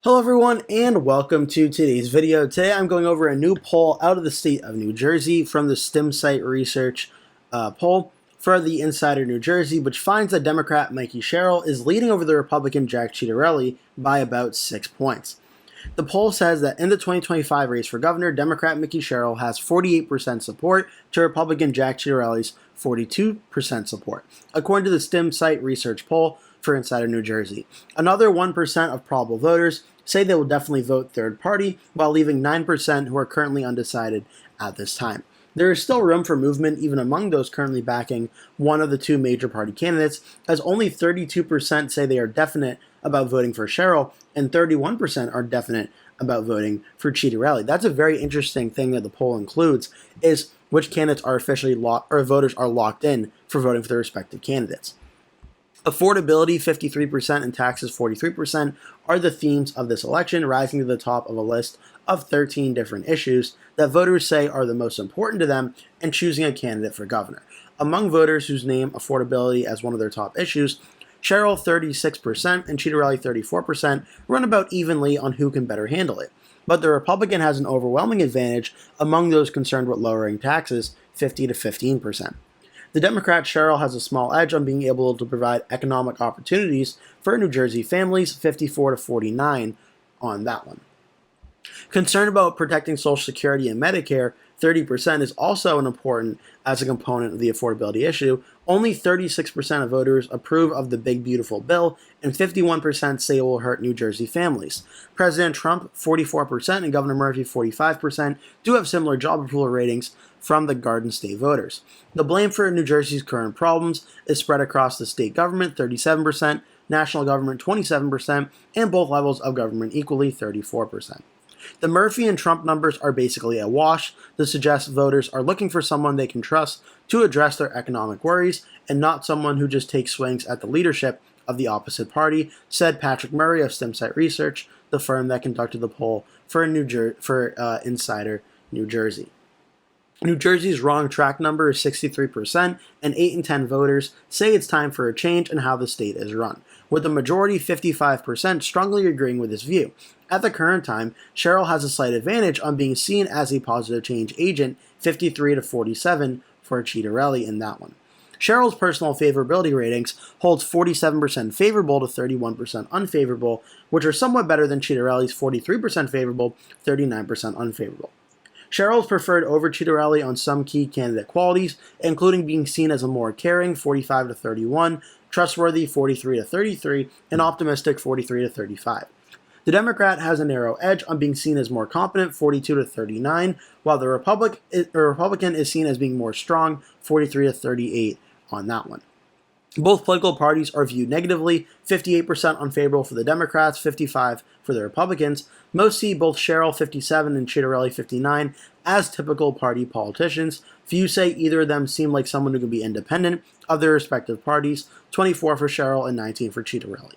Hello everyone and welcome to today's video. Today I'm going over a new poll out of the state of New Jersey from the StimSite Research poll for the Insider New Jersey, which finds that Democrat Mikie Sherrill is leading over the Republican Jack Ciattarelli by about 6 points. The poll says that in the 2025 race for governor, Democrat Mikie Sherrill has 48% support to Republican Jack Ciattarelli's 42% support, according to the StimSite Research poll for Insider New Jersey. Another 1% of probable voters say they will definitely vote third party, while leaving 9% who are currently undecided at this time. There is still room for movement even among those currently backing one of the two major party candidates, as only 32% say they are definite about voting for Sherrill, and 31% are definite about voting for Ciattarelli. That's a very interesting thing that the poll includes, is which candidates are officially voters are locked in for voting for their respective candidates. Affordability, 53%, and taxes, 43%, are the themes of this election, rising to the top of a list of 13 different issues that voters say are the most important to them in choosing a candidate for governor. Among voters whose name affordability as one of their top issues, Sherrill 36% and Ciattarelli 34% run about evenly on who can better handle it. But the Republican has an overwhelming advantage among those concerned with lowering taxes, 50 to 15%. The Democrat Sherrill has a small edge on being able to provide economic opportunities for New Jersey families, 54 to 49 on that one. Concerned about protecting Social Security and Medicare, 30% is also an important as a component of the affordability issue. Only 36% of voters approve of the big beautiful bill, and 51% say it will hurt New Jersey families. President Trump, 44%, and Governor Murphy, 45%, do have similar job approval ratings from the Garden State voters. The blame for New Jersey's current problems is spread across the state government, 37%, national government, 27%, and both levels of government equally, 34%. The Murphy and Trump numbers are basically a wash. This suggests voters are looking for someone they can trust to address their economic worries and not someone who just takes swings at the leadership of the opposite party, said Patrick Murray of StimSite Research, the firm that conducted the poll for Insider New Jersey. New Jersey's wrong track number is 63%, and 8 in 10 voters say it's time for a change in how the state is run, with the majority 55% strongly agreeing with this view. At the current time, Sherrill has a slight advantage on being seen as a positive change agent, 53 to 47 for Ciattarelli in that one. Sherrill's personal favorability ratings holds 47% favorable to 31% unfavorable, which are somewhat better than Ciattarelli's 43% favorable, 39% unfavorable. Sherrill's preferred over Ciattarelli on some key candidate qualities, including being seen as a more caring, 45 to 31, trustworthy, 43 to 33, and optimistic, 43 to 35. The Democrat has a narrow edge on being seen as more competent, 42 to 39, while the Republican is seen as being more strong, 43 to 38 on that one. Both political parties are viewed negatively, 58% unfavorable for the Democrats, 55% for the Republicans. Most see both Sherrill, 57%, and Ciattarelli, 59%, as typical party politicians. Few say either of them seem like someone who can be independent of their respective parties, 24% for Sherrill and 19% for Ciattarelli.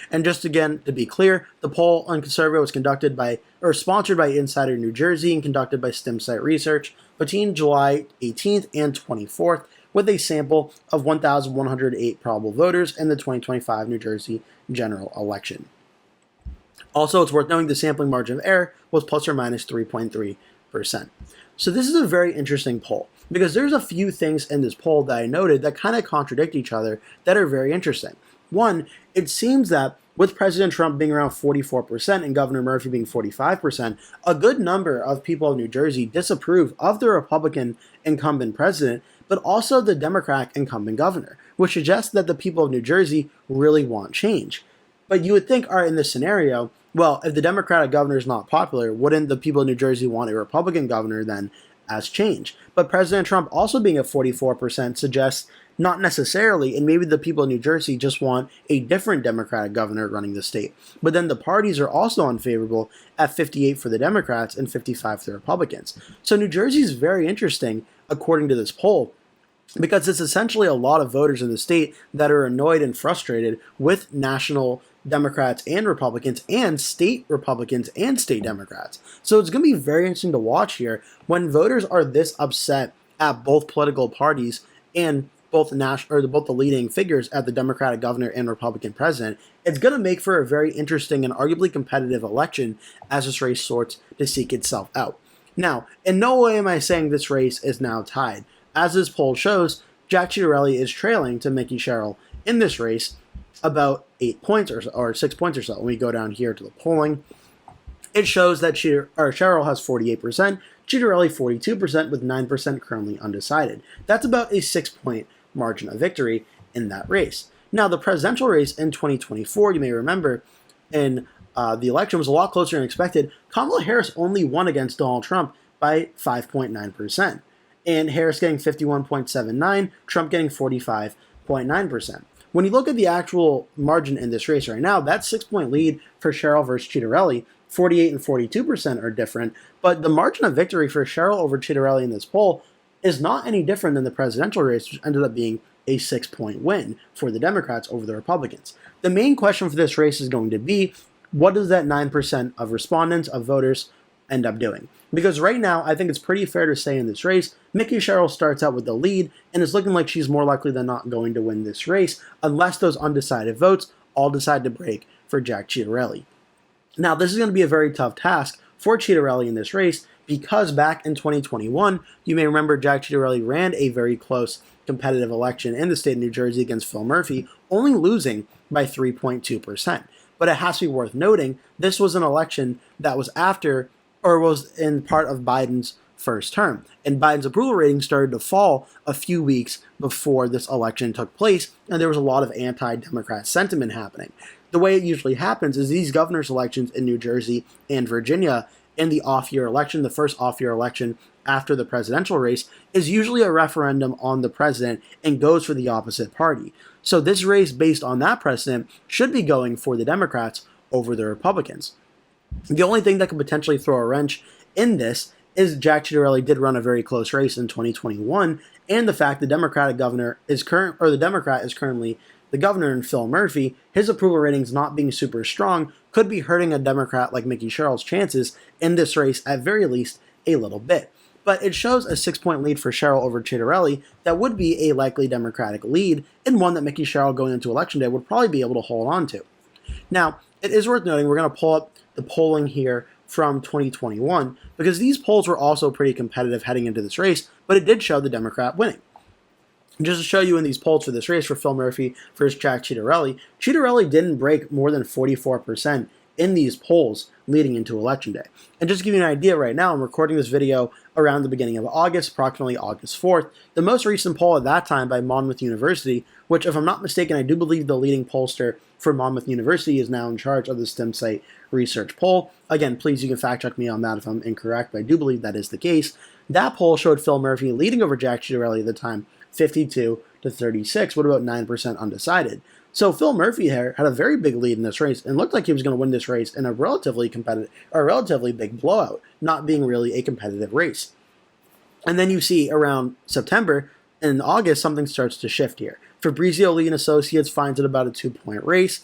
And just again, to be clear, the poll on conservative was sponsored by Insider New Jersey and conducted by StimSite Research between July 18th and 24th, with a sample of 1,108 probable voters in the 2025 New Jersey general election. Also, it's worth noting the sampling margin of error was plus or minus 3.3%. So this is a very interesting poll, because there's a few things in this poll that I noted that kind of contradict each other that are very interesting. One, it seems that with President Trump being around 44% and Governor Murphy being 45%, a good number of people of New Jersey disapprove of the Republican incumbent president, but also the Democratic incumbent governor, which suggests that the people of New Jersey really want change. But you would think, all right, in this scenario, well, if the Democratic governor is not popular, wouldn't the people of New Jersey want a Republican governor then as change? But President Trump also being at 44% suggests not necessarily, and maybe the people of New Jersey just want a different Democratic governor running the state. But then the parties are also unfavorable at 58% for the Democrats and 55% for the Republicans. So New Jersey is very interesting, according to this poll, because it's essentially a lot of voters in the state that are annoyed and frustrated with national Democrats and Republicans and state Republicans and state Democrats. So it's going to be very interesting to watch here when voters are this upset at both political parties and both the leading figures at the Democratic governor and Republican president, it's going to make for a very interesting and arguably competitive election as this race sorts to seek itself out. Now, in no way am I saying this race is now tied. As this poll shows, Jack Ciattarelli is trailing to Mikie Sherrill in this race about 8 points or 6 points or so. When we go down here to the polling, it shows that Sherrill has 48%, Ciattarelli 42%, with 9% currently undecided. That's about a 6-point margin of victory in that race. Now, the presidential race in 2024, you may remember, in the election was a lot closer than expected. Kamala Harris only won against Donald Trump by 5.9%, and Harris getting 51.79%, Trump getting 45.9%. When you look at the actual margin in this race right now, that 6-point lead for Sherrill versus Ciattarelli, 48 and 42% are different, but the margin of victory for Sherrill over Ciattarelli in this poll is not any different than the presidential race, which ended up being a 6-point win for the Democrats over the Republicans. The main question for this race is going to be, what does that 9% of respondents, of voters, end up doing? Because right now, I think it's pretty fair to say in this race, Mikie Sherrill starts out with the lead and is looking like she's more likely than not going to win this race, unless those undecided votes all decide to break for Jack Ciattarelli. Now, this is going to be a very tough task for Ciattarelli in this race because back in 2021, you may remember Jack Ciattarelli ran a very close competitive election in the state of New Jersey against Phil Murphy, only losing by 3.2%. But it has to be worth noting, this was an election that was after, or was in part of Biden's first term. And Biden's approval rating started to fall a few weeks before this election took place, and there was a lot of anti-Democrat sentiment happening. The way it usually happens is these governor's elections in New Jersey and Virginia in the off-year election, the first off-year election after the presidential race, is usually a referendum on the president and goes for the opposite party. So this race, based on that precedent, should be going for the Democrats over the Republicans. The only thing that could potentially throw a wrench in this is Jack Ciattarelli did run a very close race in 2021, and the fact the Democratic governor is the Democrat is currently the governor in Phil Murphy, his approval ratings not being super strong could be hurting a Democrat like Mikie Sherrill's chances in this race at very least a little bit. But it shows a 6-point lead for Sherrill over Ciattarelli that would be a likely Democratic lead, and one that Mikie Sherrill going into Election Day would probably be able to hold on to. Now, it is worth noting, we're going to pull up the polling here from 2021, because these polls were also pretty competitive heading into this race, but it did show the Democrat winning. Just to show you in these polls for this race for Phil Murphy versus Jack Ciattarelli, Ciattarelli didn't break more than 44% in these polls leading into Election Day. And just to give you an idea right now, I'm recording this video around the beginning of August, approximately August 4th. The most recent poll at that time by Monmouth University, which if I'm not mistaken, I do believe the leading pollster for Monmouth University is now in charge of the STEM site research poll. Again, please, you can fact check me on that if I'm incorrect, but I do believe that is the case. That poll showed Phil Murphy leading over Jack Ciattarelli at the time, 52 to 36, with about 9% undecided. So Phil Murphy here had a very big lead in this race and looked like he was going to win this race in a relatively big blowout, not being really a competitive race. And then you see around September and August, something starts to shift here. Fabrizio Lee and Associates finds it about a 2-point race.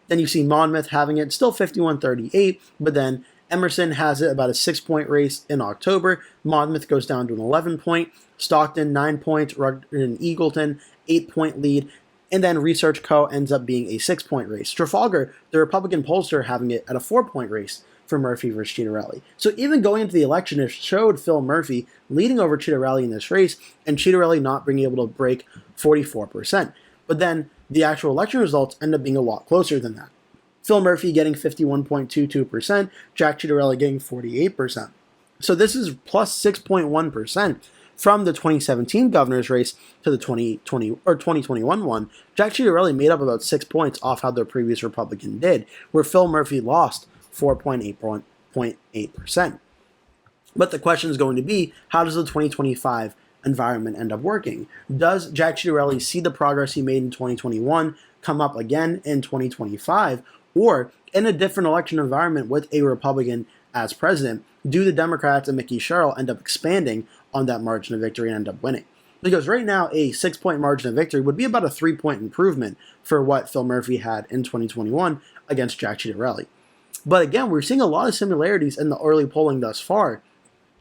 Then you see Monmouth having it still 51-38, but then Emerson has it about a 6-point race in October. Monmouth goes down to an 11-point. Stockton, 9 points. Rugden and Eagleton, 8-point lead. And then Research Co. ends up being a 6-point race. Trafalgar, the Republican pollster, having it at a 4-point race for Murphy versus Ciattarelli. So even going into the election, it showed Phil Murphy leading over Ciattarelli in this race, and Ciattarelli not being able to break 44%. But then the actual election results end up being a lot closer than that. Phil Murphy getting 51.22%, Jack Ciattarelli getting 48%. So this is plus 6.1%. From the 2017 governor's race to the 2021 one, Jack Ciattarelli made up about 6 points off how the previous Republican did, where Phil Murphy lost 4.8%. But the question is going to be, how does the 2025 environment end up working? Does Jack Ciattarelli see the progress he made in 2021 come up again in 2025, or in a different election environment with a Republican as president, do the Democrats and Mikie Sherrill end up expanding on that margin of victory and end up winning? Because right now, a 6-point margin of victory would be about a 3-point improvement for what Phil Murphy had in 2021 against Jack Ciattarelli. But again, we're seeing a lot of similarities in the early polling thus far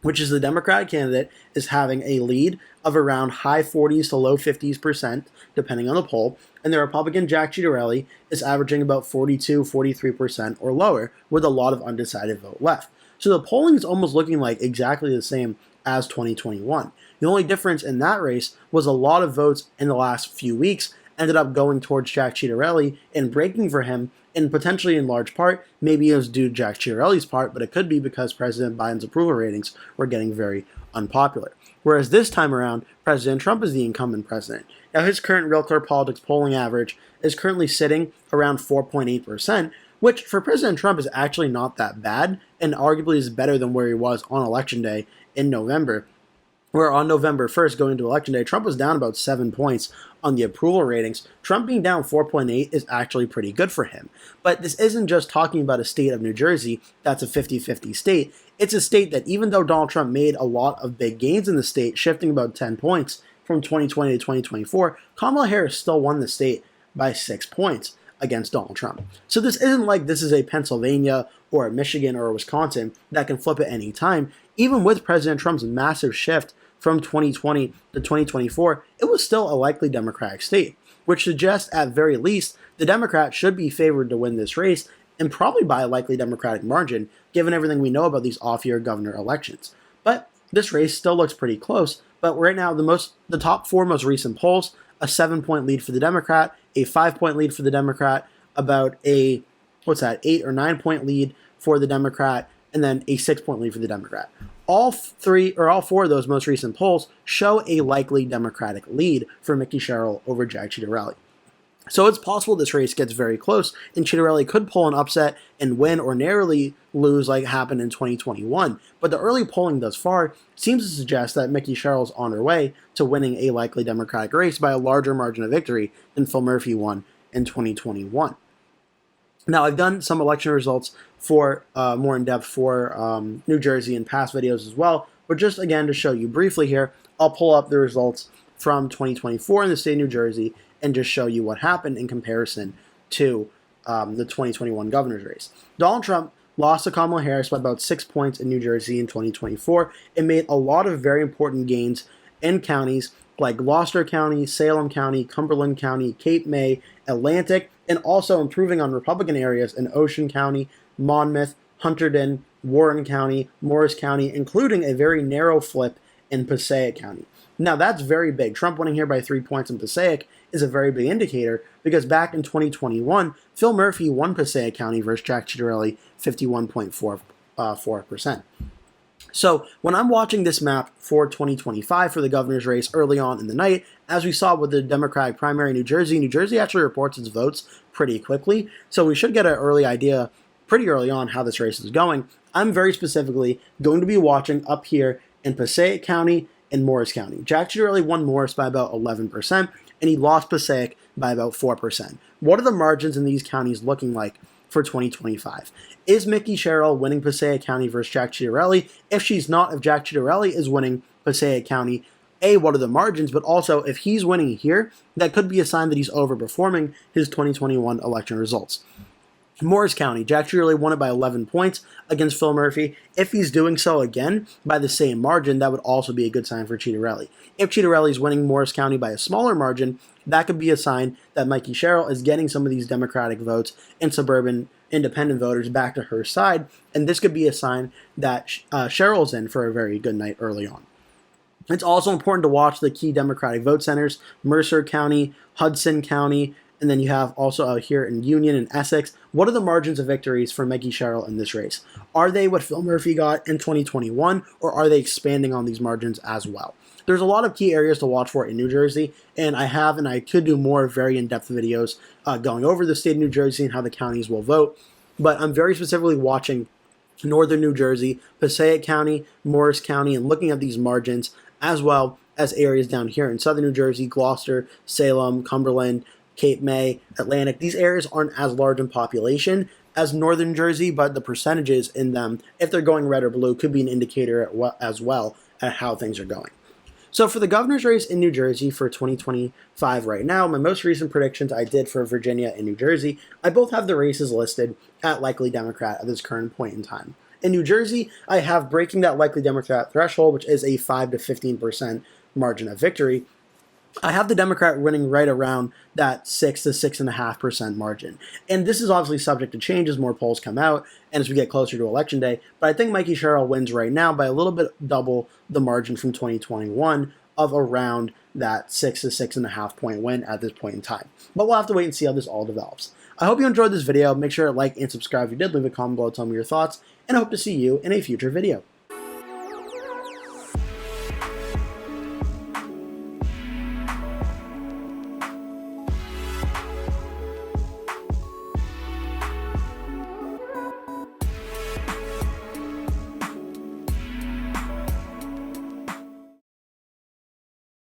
which is the Democratic candidate, is having a lead of around high 40s to low 50s%, depending on the poll, and the Republican Jack Ciattarelli is averaging about 42, 43% or lower, with a lot of undecided vote left. So the polling is almost looking like exactly the same as 2021. The only difference in that race was a lot of votes in the last few weeks ended up going towards Jack Ciattarelli and breaking for him, and potentially in large part, maybe it was due to Jack Ciattarelli's part, but it could be because President Biden's approval ratings were getting very unpopular. Whereas this time around, President Trump is the incumbent president. Now, his current Real Clear Politics polling average is currently sitting around 4.8%, which for President Trump is actually not that bad, and arguably is better than where he was on Election Day in November, where on November 1st, going into Election Day, Trump was down about 7 points on the approval ratings. Trump being down 4.8 is actually pretty good for him. But this isn't just talking about a state of New Jersey that's a 50-50 state. It's a state that even though Donald Trump made a lot of big gains in the state, shifting about 10 points from 2020 to 2024, Kamala Harris still won the state by 6 points against Donald Trump. So this isn't like this is a Pennsylvania or a Michigan or a Wisconsin that can flip at any time. Even with President Trump's massive shift from 2020 to 2024, it was still a likely Democratic state, which suggests at very least the Democrats should be favored to win this race, and probably by a likely Democratic margin, given everything we know about these off-year governor elections. But this race still looks pretty close. But right now, the top 4 most recent polls, a 7-point lead for the Democrat, a 5-point lead for the Democrat, about a 8 or 9-point lead for the Democrat, and then a 6-point lead for the Democrat. All 4 of those most recent polls show a likely Democratic lead for Mikie Sherrill over Jack Ciattarelli. So it's possible this race gets very close, and Ciattarelli could pull an upset and win or narrowly lose like happened in 2021. But the early polling thus far seems to suggest that Mikie Sherrill is on her way to winning a likely Democratic race by a larger margin of victory than Phil Murphy won in 2021. Now, I've done some election results for more in depth for New Jersey in past videos as well, but just again to show you briefly here, I'll pull up the results from 2024 in the state of New Jersey and just show you what happened in comparison to the 2021 governor's race. Donald Trump lost to Kamala Harris by about 6 points in New Jersey in 2024 and made a lot of very important gains in counties like Gloucester County, Salem County, Cumberland County, Cape May, Atlantic, and also improving on Republican areas in Ocean County, Monmouth, Hunterdon, Warren County, Morris County, including a very narrow flip in Passaic County. Now, that's very big. Trump winning here by 3 points in Passaic is a very big indicator because back in 2021, Phil Murphy won Passaic County versus Jack Ciattarelli 51.44%. So when I'm watching this map for 2025 for the governor's race early on in the night, as we saw with the Democratic primary in New Jersey actually reports its votes pretty quickly. So we should get an early idea pretty early on how this race is going. I'm very specifically going to be watching up here in Passaic County and Morris County. Jack Ciattarelli won Morris by about 11%, and he lost Passaic by about 4%. What are the margins in these counties looking like for 2025? Is Mikie Sherrill winning Passaic County versus Jack Ciattarelli? If she's not, if Jack Ciattarelli is winning Passaic County, A, what are the margins? But also, if he's winning here, that could be a sign that he's overperforming his 2021 election results. Morris County, Jack Ciattarelli won it by 11 points against Phil Murphy. If he's doing so again by the same margin, that would also be a good sign for Ciattarelli. If Ciattarelli is winning Morris County by a smaller margin, that could be a sign that Mikie Sherrill is getting some of these Democratic votes and suburban independent voters back to her side, and this could be a sign that Sherrill's in for a very good night early on. It's also important to watch the key Democratic vote centers, Mercer County, Hudson Counny, and then you have also out here in Union and Essex. What are the margins of victories for Mikie Sherrill in this race? Are they what Phil Murphy got in 2021, or are they expanding on these margins as well? There's a lot of key areas to watch for in New Jersey, and I could do more very in-depth videos going over the state of New Jersey and how the counties will vote, but I'm very specifically watching northern New Jersey, Passaic County, Morris County, and looking at these margins, as well as areas down here in southern New Jersey, Gloucester, Salem, Cumberland, Cape May, Atlantic. These areas aren't as large in population as northern Jersey, but the percentages in them, if they're going red or blue, could be an indicator as well at how things are going. So for the governor's race in New Jersey for 2025 right now, my most recent predictions I did for Virginia and New Jersey, I both have the races listed at likely Democrat at this current point in time. In New Jersey, I have breaking that likely Democrat threshold, which is a 5 to 15% margin of victory. I have the Democrat winning right around that 6 to 6.5% margin. And this is obviously subject to change as more polls come out and as we get closer to Election Day. But I think Mikie Sherrill wins right now by a little bit double the margin from 2021 of around that 6 to 6.5 point win at this point in time. But we'll have to wait and see how this all develops. I hope you enjoyed this video. Make sure to like and subscribe if you did. Leave a comment below, tell me your thoughts, and I hope to see you in a future video.